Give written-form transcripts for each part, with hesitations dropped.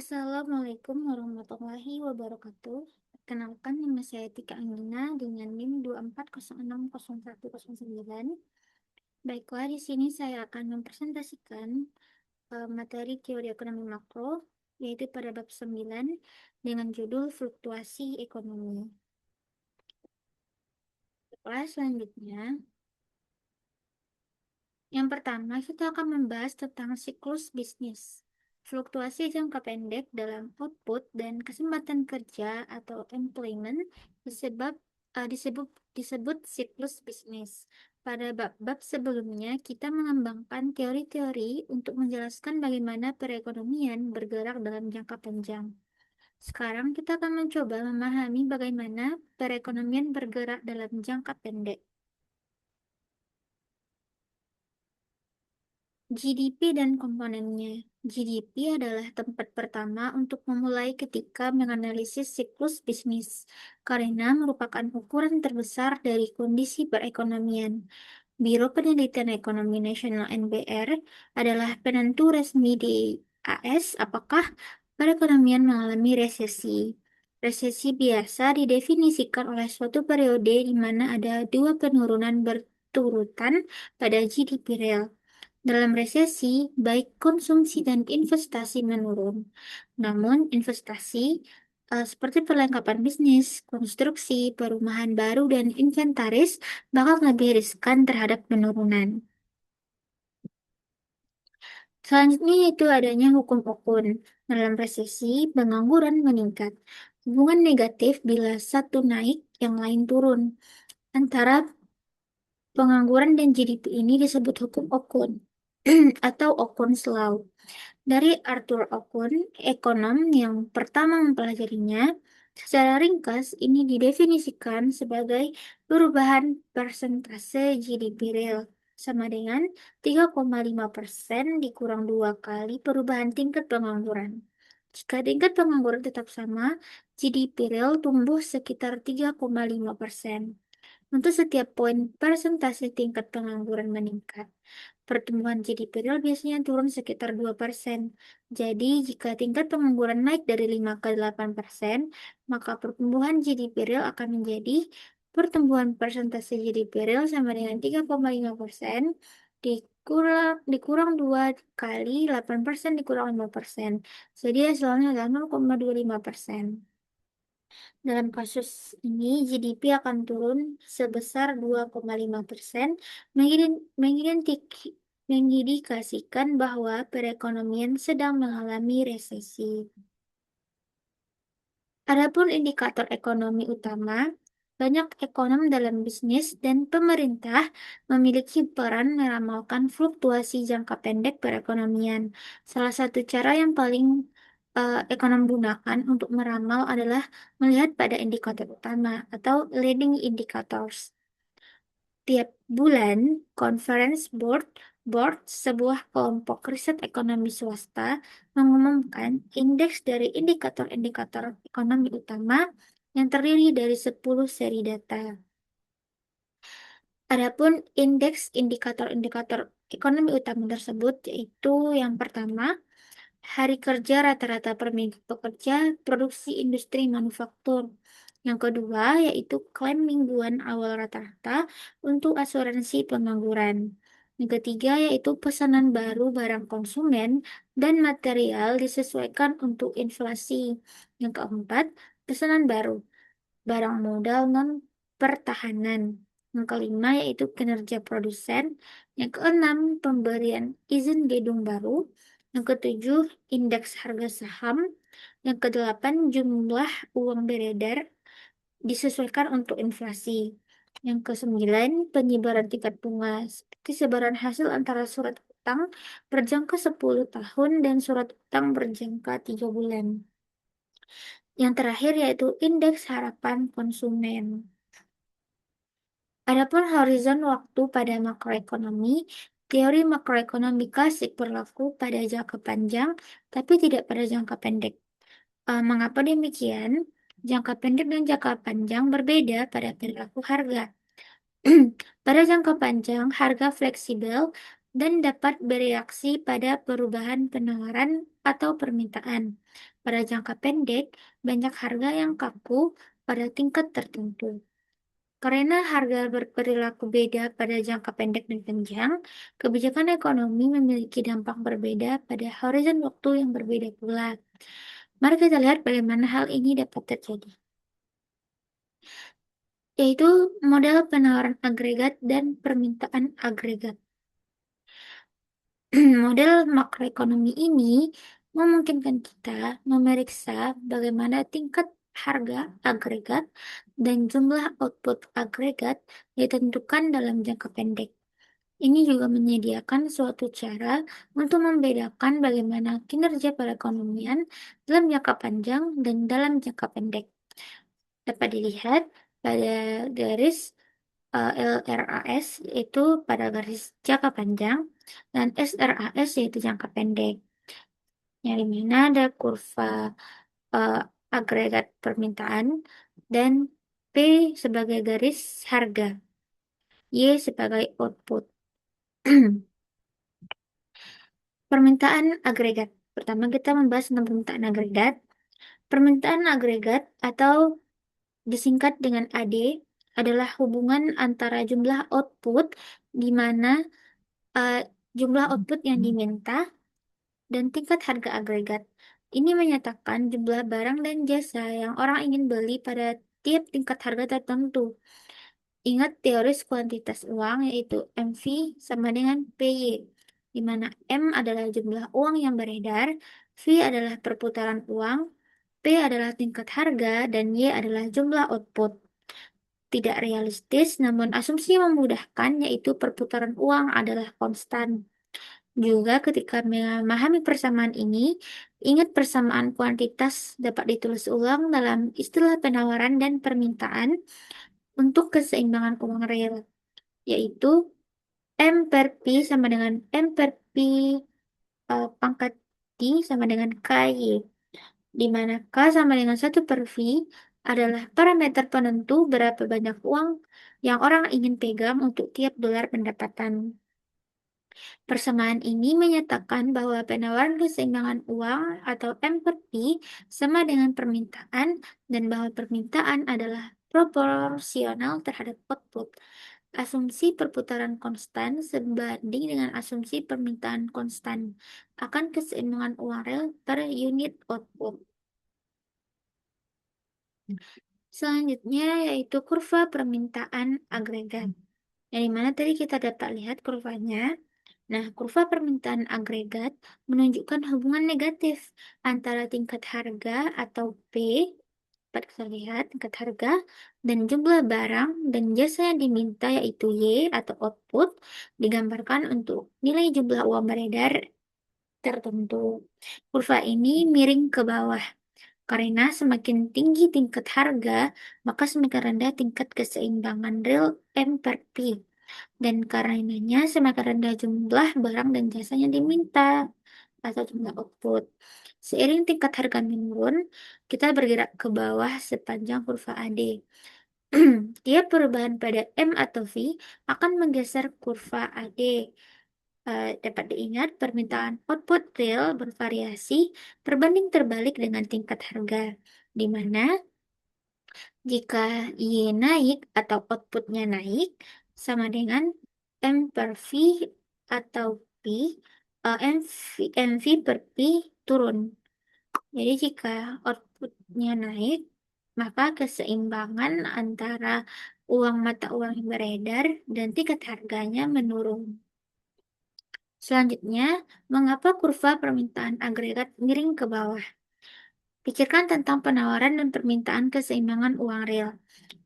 Assalamualaikum warahmatullahi wabarakatuh. Perkenalkan, nama saya Tika Anggina dengan NIM 240600109. Baiklah, di sini saya akan mempresentasikan materi teori ekonomi makro, yaitu pada bab 9 dengan judul fluktuasi ekonomi. Kelas selanjutnya, yang pertama kita akan membahas tentang siklus bisnis. Fluktuasi jangka pendek dalam output dan kesempatan kerja atau employment disebab, disebut siklus bisnis. Pada bab-bab sebelumnya, kita mengembangkan teori-teori untuk menjelaskan bagaimana perekonomian bergerak dalam jangka panjang. Sekarang kita akan mencoba memahami bagaimana perekonomian bergerak dalam jangka pendek. GDP dan komponennya. GDP adalah tempat pertama untuk memulai ketika menganalisis siklus bisnis, karena merupakan ukuran terbesar dari kondisi perekonomian. Biro Penelitian Ekonomi Nasional (NBR) adalah penentu resmi di AS apakah perekonomian mengalami resesi. Resesi biasa didefinisikan oleh suatu periode di mana ada dua penurunan berturutan pada GDP real. Dalam resesi, baik konsumsi dan investasi menurun. Namun, investasi seperti perlengkapan bisnis, konstruksi, perumahan baru, dan inventaris bakal lebih riskan terhadap penurunan. Selanjutnya yaitu adanya hukum Okun. Dalam resesi, pengangguran meningkat. Hubungan negatif bila satu naik, yang lain turun. Antara pengangguran dan GDP ini disebut hukum Okun atau Okun's Law. Dari Arthur Okun, ekonom yang pertama mempelajarinya, secara ringkas ini didefinisikan sebagai perubahan persentase GDP real sama dengan 3,5% dikurang 2 kali perubahan tingkat pengangguran. Jika tingkat pengangguran tetap sama, GDP real tumbuh sekitar 3,5%. Untuk setiap poin persentase tingkat pengangguran meningkat, pertumbuhan GDP real biasanya turun sekitar 2%. Jadi, jika tingkat pengangguran naik dari 5 ke 8%, maka pertumbuhan GDP real akan menjadi pertumbuhan persentase GDP real sama dengan 3,5% dikurang 2 kali 8% dikurang 5%. Jadi hasilnya adalah 0,25%. Dalam kasus ini, GDP akan turun sebesar 2,5%, mengindikasikan bahwa perekonomian sedang mengalami resesi. Adapun indikator ekonomi utama, banyak ekonom dalam bisnis dan pemerintah memiliki peran meramalkan fluktuasi jangka pendek perekonomian. Salah satu cara yang paling ekonom gunakan untuk meramal adalah melihat pada indikator utama atau leading indicators. Tiap bulan, Conference Board, sebuah kelompok riset ekonomi swasta, mengumumkan indeks dari indikator-indikator ekonomi utama yang terdiri dari 10 seri data. Adapun indeks indikator-indikator ekonomi utama tersebut yaitu yang pertama, hari kerja rata-rata per minggu pekerja produksi industri manufaktur. Yang kedua, yaitu klaim mingguan awal rata-rata untuk asuransi pengangguran. Yang ketiga, yaitu pesanan baru barang konsumen dan material disesuaikan untuk inflasi. Yang keempat, pesanan baru barang modal non-pertahanan. Yang kelima, yaitu kinerja produsen. Yang keenam, pemberian izin gedung baru. Yang ketujuh, indeks harga saham. Yang kedelapan, jumlah uang beredar disesuaikan untuk inflasi. Yang kesembilan, penyebaran tingkat bunga, seperti sebaran hasil antara surat utang berjangka 10 tahun dan surat utang berjangka 3 bulan. Yang terakhir yaitu indeks harapan konsumen. Adapun horizon waktu pada makroekonomi, teori makroekonomi klasik berlaku pada jangka panjang, tapi tidak pada jangka pendek. Mengapa demikian? Jangka pendek dan jangka panjang berbeda pada perilaku harga. Pada jangka panjang, harga fleksibel dan dapat bereaksi pada perubahan penawaran atau permintaan. Pada jangka pendek, banyak harga yang kaku pada tingkat tertentu. Karena harga berperilaku beda pada jangka pendek dan panjang, kebijakan ekonomi memiliki dampak berbeda pada horizon waktu yang berbeda pula. Mari kita lihat bagaimana hal ini dapat terjadi, yaitu model penawaran agregat dan permintaan agregat. Model makroekonomi ini memungkinkan kita memeriksa bagaimana tingkat harga agregat dan jumlah output agregat ditentukan dalam jangka pendek. Ini juga menyediakan suatu cara untuk membedakan bagaimana kinerja perekonomian dalam jangka panjang dan dalam jangka pendek. Dapat dilihat pada garis LRAS yaitu pada garis jangka panjang dan SRAS yaitu jangka pendek. Yang dimana ada kurva eh, agregat permintaan dan P sebagai garis harga, Y sebagai output. Permintaan agregat. Pertama kita membahas tentang permintaan agregat. Permintaan agregat atau disingkat dengan AD adalah hubungan antara jumlah output di mana eh, jumlah output yang diminta dan tingkat harga agregat. Ini menyatakan jumlah barang dan jasa yang orang ingin beli pada tiap tingkat harga tertentu. Ingat teori kuantitas uang yaitu MV sama dengan PY, di mana M adalah jumlah uang yang beredar, V adalah perputaran uang, P adalah tingkat harga, dan Y adalah jumlah output. Tidak realistis, namun asumsi yang memudahkan yaitu perputaran uang adalah konstan. Juga ketika memahami persamaan ini, ingat persamaan kuantitas dapat ditulis ulang dalam istilah penawaran dan permintaan untuk keseimbangan uang real, yaitu M per P sama dengan M per P pangkat D sama dengan KY, di mana K sama dengan 1/V adalah parameter penentu berapa banyak uang yang orang ingin pegang untuk tiap dolar pendapatan. Persamaan ini menyatakan bahwa penawaran keseimbangan uang atau M per P sama dengan permintaan dan bahwa permintaan adalah proporsional terhadap output. Asumsi perputaran konstan sebanding dengan asumsi permintaan konstan akan keseimbangan uang real per unit output. Selanjutnya yaitu kurva permintaan agregat. Yang dimana tadi kita dapat lihat kurvanya. Nah, kurva permintaan agregat menunjukkan hubungan negatif antara tingkat harga atau P, dapat kita lihat tingkat harga, dan jumlah barang dan jasa yang diminta yaitu Y atau output, digambarkan untuk nilai jumlah uang beredar tertentu. Kurva ini miring ke bawah, karena semakin tinggi tingkat harga, maka semakin rendah tingkat keseimbangan real M per P. Dan karenanya semakin rendah jumlah barang dan jasa yang diminta atau jumlah output. Seiring tingkat harga menurun, kita bergerak ke bawah sepanjang kurva AD. Tiap perubahan pada M atau V akan menggeser kurva AD. Dapat diingat, permintaan output real bervariasi berbanding terbalik dengan tingkat harga, di mana jika Y naik atau outputnya naik, sama dengan M per V atau P, MV per P turun. Jadi jika outputnya naik, maka keseimbangan antara uang mata uang yang beredar dan tingkat harganya menurun. Selanjutnya, mengapa kurva permintaan agregat miring ke bawah? Pikirkan tentang penawaran dan permintaan keseimbangan uang real.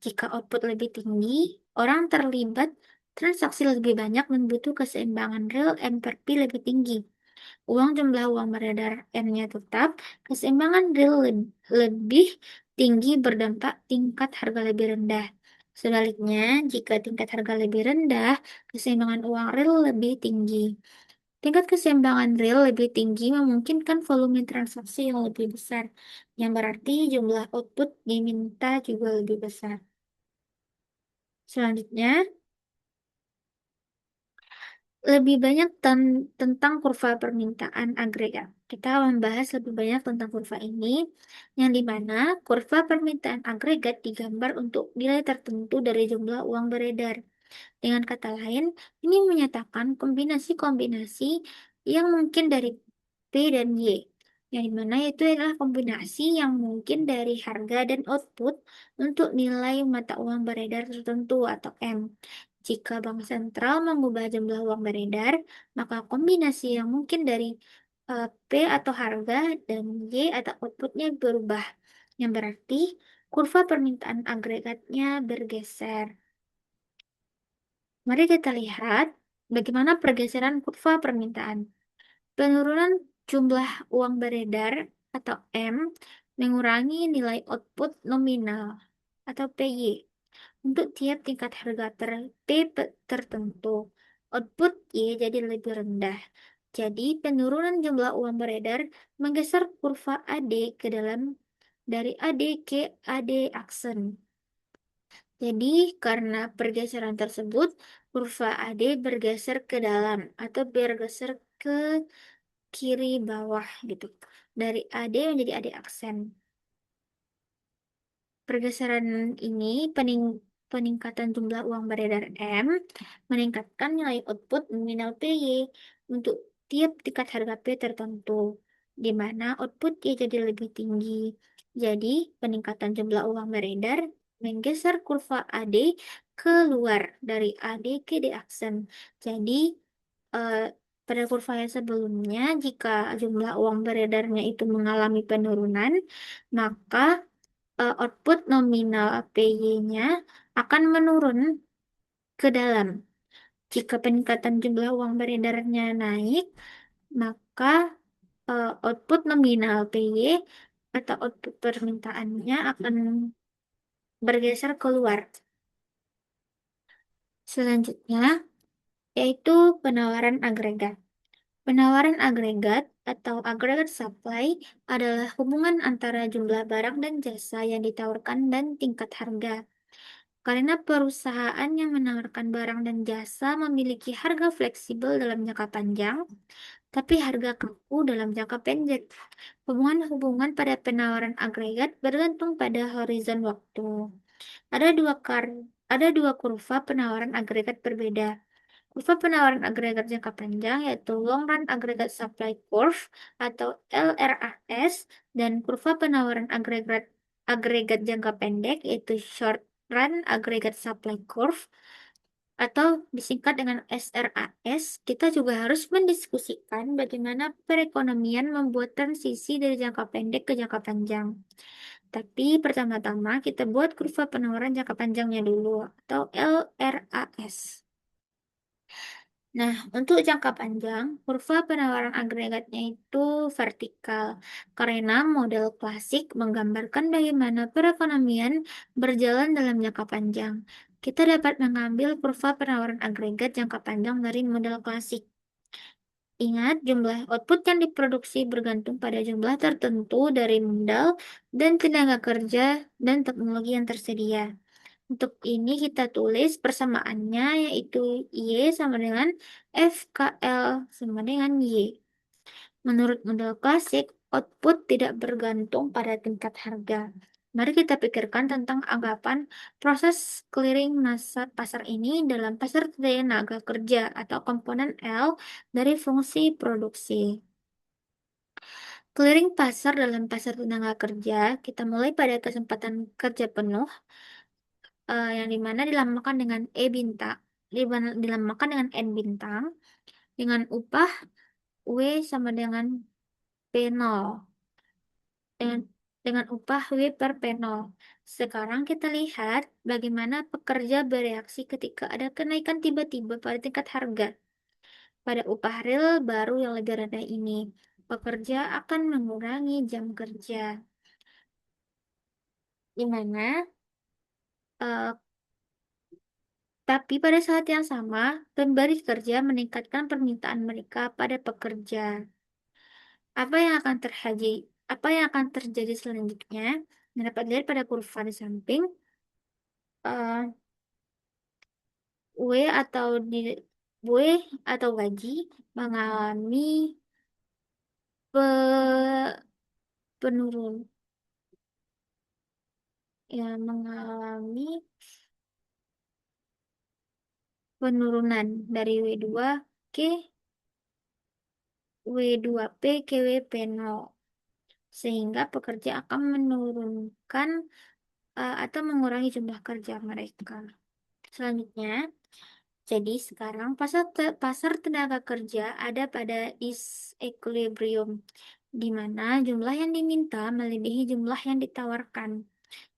Jika output lebih tinggi, orang terlibat transaksi lebih banyak dan butuh keseimbangan real M per P lebih tinggi. Jumlah uang beredar M-nya tetap, keseimbangan real lebih tinggi berdampak tingkat harga lebih rendah. Sebaliknya, jika tingkat harga lebih rendah, keseimbangan uang real lebih tinggi. Tingkat keseimbangan real lebih tinggi memungkinkan volume transaksi yang lebih besar, yang berarti jumlah output diminta juga lebih besar. Selanjutnya, Lebih banyak tentang kurva permintaan agregat. Kita membahas lebih banyak tentang kurva ini, yang dimana kurva permintaan agregat digambar untuk nilai tertentu dari jumlah uang beredar. Dengan kata lain, ini menyatakan kombinasi-kombinasi yang mungkin dari P dan Y, yang dimana itu adalah kombinasi yang mungkin dari harga dan output untuk nilai mata uang beredar tertentu atau M. Jika bank sentral mengubah jumlah uang beredar, maka kombinasi yang mungkin dari P atau harga dan Y atau outputnya berubah, yang berarti kurva permintaan agregatnya bergeser. Mari kita lihat bagaimana pergeseran kurva permintaan. Penurunan jumlah uang beredar atau M mengurangi nilai output nominal atau PY untuk tiap tingkat harga tertentu. Output Y jadi lebih rendah. Jadi penurunan jumlah uang beredar menggeser kurva AD ke dalam dari AD ke AD aksen. Jadi, karena pergeseran tersebut, kurva AD bergeser ke dalam atau bergeser ke kiri bawah gitu. Dari AD menjadi AD aksen. Pergeseran ini peningkatan jumlah uang beredar M meningkatkan nilai output nominal PY untuk tiap tingkat harga P tertentu, di mana output Y jadi lebih tinggi. Jadi, peningkatan jumlah uang beredar menggeser kurva AD keluar dari AD ke D aksen. Jadi, eh, pada kurva yang sebelumnya, jika jumlah uang beredarnya itu mengalami penurunan, maka output nominal APY-nya akan menurun ke dalam. Jika peningkatan jumlah uang beredarnya naik, maka output nominal PY atau output permintaannya akan bergeser keluar. Selanjutnya, yaitu penawaran agregat. Penawaran agregat atau agregat supply adalah hubungan antara jumlah barang dan jasa yang ditawarkan dan tingkat harga. Karena perusahaan yang menawarkan barang dan jasa memiliki harga fleksibel dalam jangka panjang, tapi harga kaku dalam jangka pendek. Hubungan-hubungan pada penawaran agregat bergantung pada horizon waktu. Ada dua kar ada dua kurva penawaran agregat berbeda. Kurva penawaran agregat jangka panjang yaitu Long Run Aggregate Supply Curve atau LRAS, dan kurva penawaran agregat jangka pendek yaitu Short Run Aggregate Supply Curve atau disingkat dengan SRAS. Kita juga harus mendiskusikan bagaimana perekonomian membuat transisi dari jangka pendek ke jangka panjang. Tapi pertama-tama kita buat kurva penawaran jangka panjangnya dulu atau LRAS. Nah, untuk jangka panjang, kurva penawaran agregatnya itu vertikal karena model klasik menggambarkan bagaimana perekonomian berjalan dalam jangka panjang. Kita dapat mengambil kurva penawaran agregat jangka panjang dari model klasik. Ingat, jumlah output yang diproduksi bergantung pada jumlah tertentu dari modal dan tenaga kerja dan teknologi yang tersedia. Untuk ini kita tulis persamaannya yaitu Y sama dengan FKL sama dengan Y. Menurut model klasik, output tidak bergantung pada tingkat harga. Mari kita pikirkan tentang anggapan proses clearing pasar ini dalam pasar tenaga kerja atau komponen L dari fungsi produksi. Clearing pasar dalam pasar tenaga kerja, kita mulai pada kesempatan kerja penuh yang dimana dilambangkan dengan E bintang, dilambangkan dengan N bintang, dengan upah W sama dengan P0, dengan, dengan upah W per P0. Sekarang kita lihat bagaimana pekerja bereaksi ketika ada kenaikan tiba-tiba pada tingkat harga. Pada upah real baru yang lebih rendah ini, pekerja akan mengurangi jam kerja, di mana eh, tapi pada saat yang sama, pemberi kerja meningkatkan permintaan mereka pada pekerja. Apa yang akan terjadi? Apa yang akan terjadi selanjutnya? Dapat dilihat pada kurva di samping. eh, W atau buih atau gaji mengalami pe- penurun mengalami penurunan dari W2 ke W2P ke WP0 sehingga pekerja akan menurunkan atau mengurangi jumlah kerja mereka. Selanjutnya, jadi sekarang pasar tenaga kerja ada pada disequilibrium, di mana jumlah yang diminta melebihi jumlah yang ditawarkan.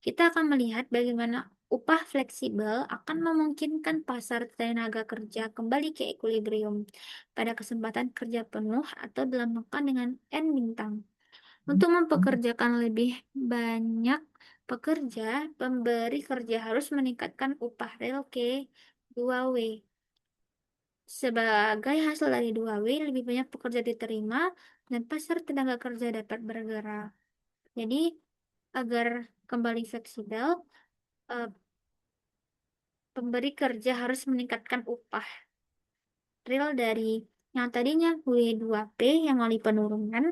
Kita akan melihat bagaimana upah fleksibel akan memungkinkan pasar tenaga kerja kembali ke equilibrium pada kesempatan kerja penuh atau dilambangkan dengan N bintang. Untuk mempekerjakan lebih banyak pekerja, pemberi kerja harus meningkatkan upah real ke 2W. Sebagai hasil dari 2W, lebih banyak pekerja diterima dan pasar tenaga kerja dapat bergerak. Jadi, agar kembali fleksibel, eh, pemberi kerja harus meningkatkan upah real dari yang tadinya W2P yang melalui penurunan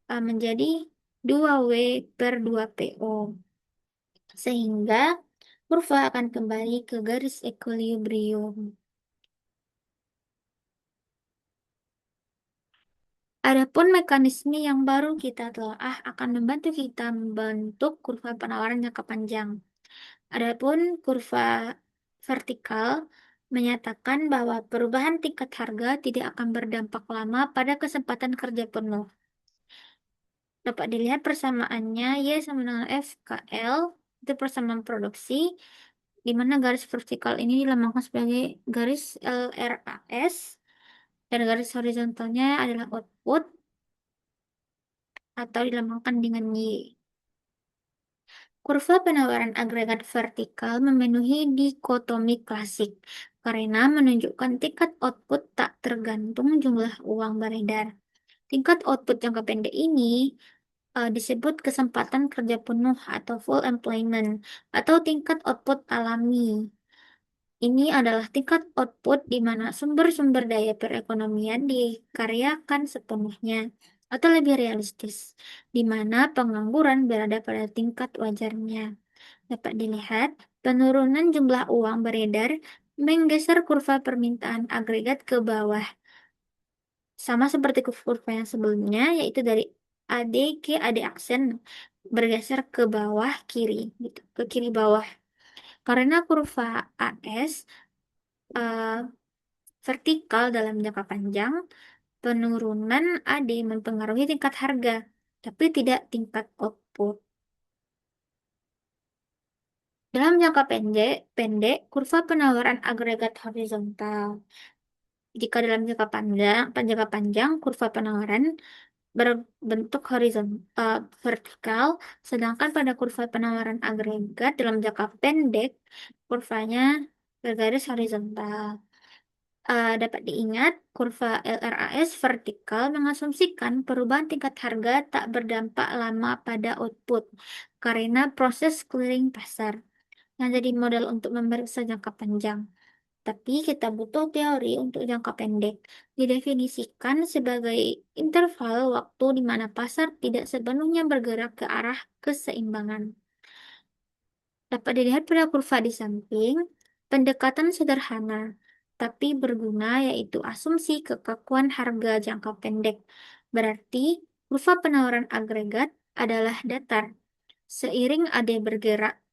menjadi 2W per 2PO. Sehingga kurva akan kembali ke garis equilibrium. Adapun mekanisme yang baru kita telah akan membantu kita membentuk kurva penawaran jangka panjang. Adapun kurva vertikal menyatakan bahwa perubahan tingkat harga tidak akan berdampak lama pada kesempatan kerja penuh. Dapat dilihat persamaannya Y sama dengan F K L, itu persamaan produksi, di mana garis vertikal ini dilambangkan sebagai garis LRAS, dan garis horizontalnya adalah output atau dilambangkan dengan Y. Kurva penawaran agregat vertikal memenuhi dikotomi klasik karena menunjukkan tingkat output tak tergantung jumlah uang beredar. Tingkat output jangka pendek ini disebut kesempatan kerja penuh atau full employment atau tingkat output alami. Ini adalah tingkat output di mana sumber-sumber daya perekonomian dikaryakan sepenuhnya atau lebih realistis, di mana pengangguran berada pada tingkat wajarnya. Dapat dilihat, penurunan jumlah uang beredar menggeser kurva permintaan agregat ke bawah. Sama seperti kurva yang sebelumnya, yaitu dari AD ke AD aksen bergeser ke bawah kiri, gitu, ke kiri bawah. Karena kurva AS eh, vertikal dalam jangka panjang, penurunan AD mempengaruhi tingkat harga, tapi tidak tingkat output. Dalam jangka pendek, kurva penawaran agregat horizontal. Jika dalam jangka panjang, kurva penawaran berbentuk horizontal vertikal, sedangkan pada kurva penawaran agregat dalam jangka pendek, kurvanya bergaris horizontal. Dapat diingat, kurva LRAS vertikal mengasumsikan perubahan tingkat harga tak berdampak lama pada output karena proses clearing pasar yang jadi model untuk memeriksa jangka panjang. Tapi kita butuh teori untuk jangka pendek. Didefinisikan sebagai interval waktu di mana pasar tidak sepenuhnya bergerak ke arah keseimbangan. Dapat dilihat pada kurva di samping, pendekatan sederhana tapi berguna yaitu asumsi kekakuan harga jangka pendek. Berarti kurva penawaran agregat adalah datar. Seiring AD bergerak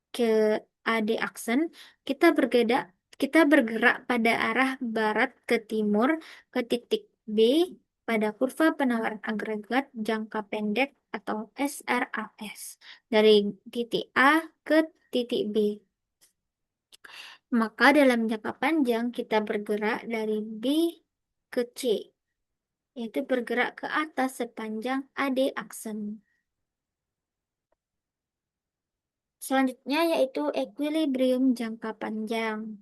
ke AD aksen, kita bergerak kita bergerak pada arah barat ke timur ke titik B pada kurva penawaran agregat jangka pendek atau SRAS dari titik A ke titik B. Maka dalam jangka panjang kita bergerak dari B ke C, yaitu bergerak ke atas sepanjang AD aksen. Selanjutnya yaitu equilibrium jangka panjang.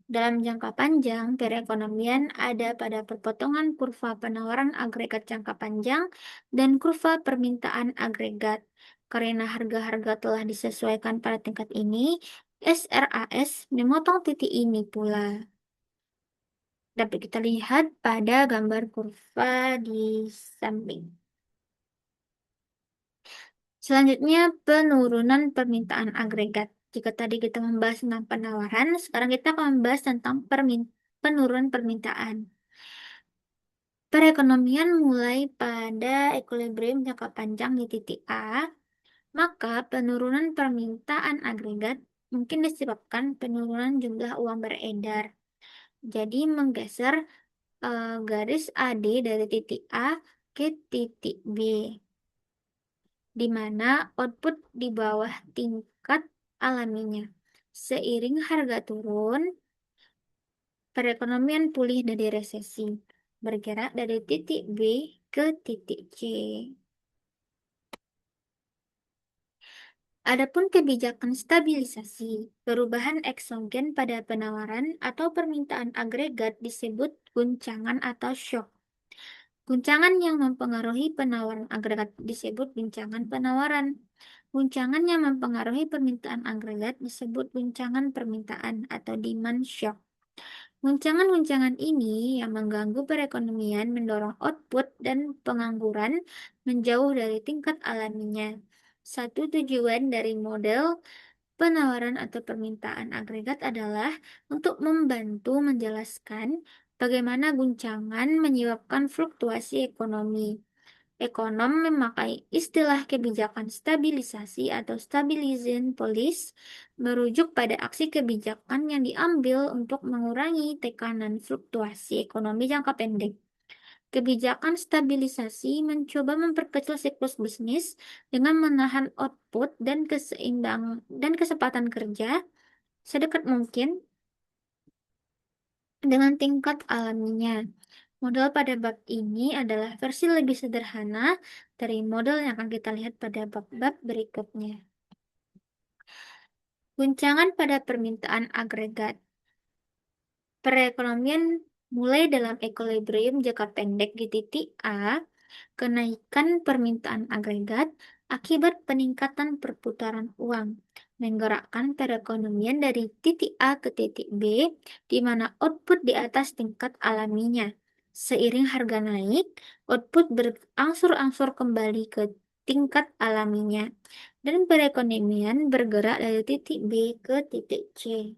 Dalam jangka panjang, perekonomian ada pada perpotongan kurva penawaran agregat jangka panjang dan kurva permintaan agregat. Karena harga-harga telah disesuaikan pada tingkat ini, SRAS memotong titik ini pula. dapat kita lihat pada gambar kurva di samping. Selanjutnya, penurunan permintaan agregat. Jika tadi kita membahas tentang penawaran, sekarang kita akan membahas tentang penurunan permintaan. Perekonomian mulai pada equilibrium jangka panjang di titik A, maka penurunan permintaan agregat mungkin disebabkan penurunan jumlah uang beredar. Jadi menggeser garis AD dari titik A ke titik B, di mana output di bawah tingkat alaminya. Seiring harga turun, perekonomian pulih dari resesi, bergerak dari titik B ke titik C. Adapun kebijakan stabilisasi, perubahan eksogen pada penawaran atau permintaan agregat disebut guncangan atau shock. Guncangan yang mempengaruhi penawaran agregat disebut guncangan penawaran. Guncangan yang mempengaruhi permintaan agregat disebut guncangan permintaan atau demand shock. Guncangan-guncangan ini yang mengganggu perekonomian mendorong output dan pengangguran menjauh dari tingkat alaminya. Satu tujuan dari model penawaran atau permintaan agregat adalah untuk membantu menjelaskan bagaimana guncangan menyebabkan fluktuasi ekonomi. Ekonom memakai istilah kebijakan stabilisasi atau stabilizing policy merujuk pada aksi kebijakan yang diambil untuk mengurangi tekanan fluktuasi ekonomi jangka pendek. Kebijakan stabilisasi mencoba memperkecil siklus bisnis dengan menahan output dan kesempatan kerja sedekat mungkin dengan tingkat alaminya. Model pada bab ini adalah versi lebih sederhana dari model yang akan kita lihat pada bab-bab berikutnya. Guncangan pada permintaan agregat. Perekonomian mulai dalam equilibrium jangka pendek di titik A, kenaikan permintaan agregat akibat peningkatan perputaran uang, menggerakkan perekonomian dari titik A ke titik B, di mana output di atas tingkat alaminya. Seiring harga naik, output berangsur-angsur kembali ke tingkat alaminya, dan perekonomian bergerak dari titik B ke titik C.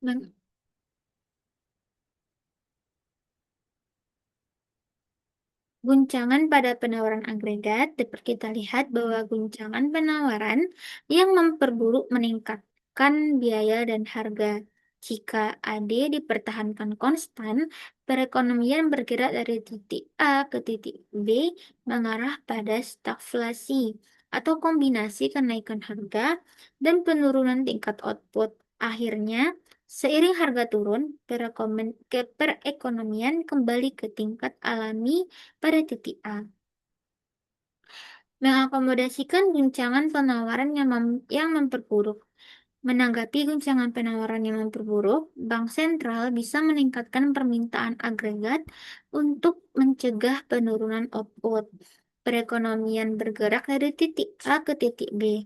Meng- Guncangan pada penawaran agregat dapat kita lihat bahwa guncangan penawaran yang memperburuk meningkatkan biaya dan harga. Jika AD dipertahankan konstan, perekonomian bergerak dari titik A ke titik B mengarah pada stagflasi atau kombinasi kenaikan harga dan penurunan tingkat output. Akhirnya, seiring harga turun, perekonomian kembali ke tingkat alami pada titik A. Mengakomodasikan guncangan penawaran yang memperburuk. Menanggapi guncangan penawaran yang memperburuk, bank sentral bisa meningkatkan permintaan agregat untuk mencegah penurunan output. Perekonomian bergerak dari titik A ke titik B.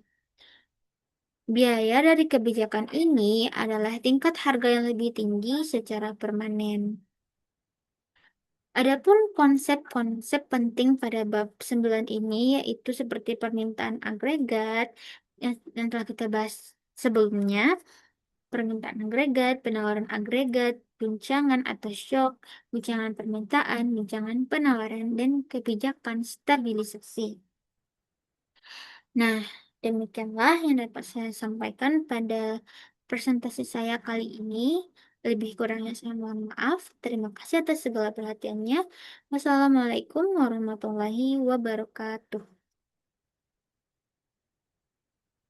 Biaya dari kebijakan ini adalah tingkat harga yang lebih tinggi secara permanen. Adapun konsep-konsep penting pada bab 9 ini yaitu seperti permintaan agregat yang telah kita bahas sebelumnya, permintaan agregat, penawaran agregat, guncangan atau shock, guncangan permintaan, guncangan penawaran, dan kebijakan stabilisasi. Nah, demikianlah yang dapat saya sampaikan pada presentasi saya kali ini. Lebih kurangnya saya mohon maaf. Terima kasih atas segala perhatiannya. Wassalamualaikum warahmatullahi wabarakatuh.